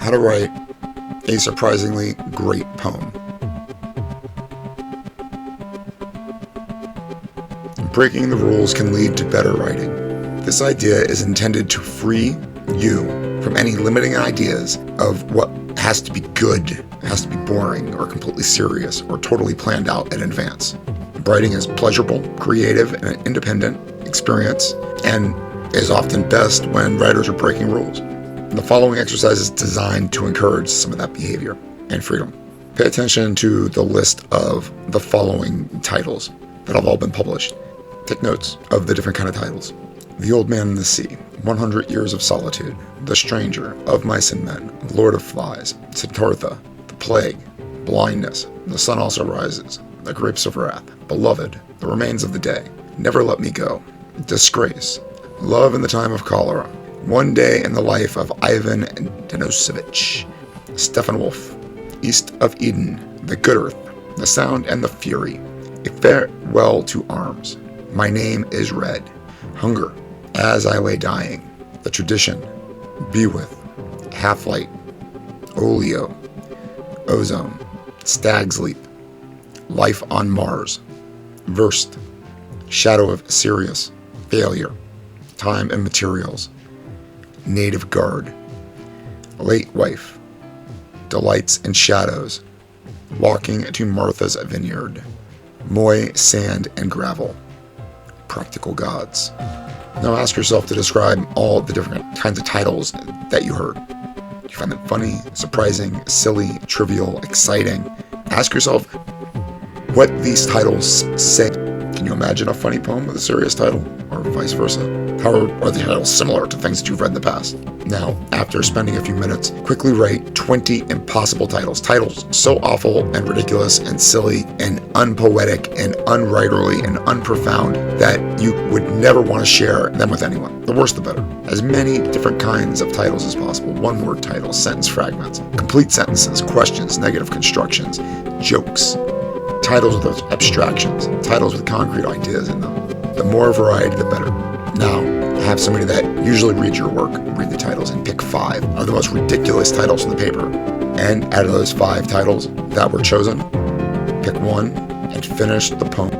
How to write a surprisingly great poem. Breaking the rules can lead to better writing. This idea is intended to free you from any limiting ideas of what has to be good, has to be boring, or completely serious, or totally planned out in advance. Writing is pleasurable, creative, and an independent experience, and is often best when writers are breaking rules. The following exercise is designed to encourage some of that behavior and freedom. Pay attention to the list of the following titles that have all been published. Take notes of the different kind of titles. The Old Man in the Sea, 100 Years of Solitude, The Stranger, Of Mice and Men, Lord of Flies, Siddhartha, The Plague, Blindness, The Sun Also Rises, The Grapes of Wrath, Beloved, The Remains of the Day, Never Let Me Go, Disgrace, Love in the Time of Cholera, One Day in the Life of Ivan Denisovich, Steppenwolf, East of Eden, The Good Earth, The Sound and the Fury, A Farewell to Arms, My Name is Red, Hunger, As I Lay Dying, The Tradition, Be With, Half-Light, Olio, Ozone, Stag's Leap, Life on Mars, Versed, Shadow of Sirius, Failure, Time and Materials, Native Guard, Late Wife, Delights and Shadows, Walking to Martha's Vineyard, Moy, Sand and Gravel, Practical Gods. Now ask yourself to describe all the different kinds of titles that you heard. Do you find them funny, surprising, silly, trivial, exciting? Ask yourself what these titles say. Can you imagine a funny poem with a serious title, or vice versa? How are the titles similar to things that you've read in the past? Now, after spending a few minutes, quickly write 20 impossible titles. Titles so awful and ridiculous and silly and unpoetic and unwriterly and unprofound that you would never want to share them with anyone. The worse the better. As many different kinds of titles as possible. One-word titles, sentence fragments, complete sentences, questions, negative constructions, jokes. Titles with abstractions, titles with concrete ideas in them. The more variety, the better. Now, have somebody that usually reads your work read the titles and pick 5 of the most ridiculous titles from the paper. And out of those 5 titles that were chosen, pick one and finish the poem.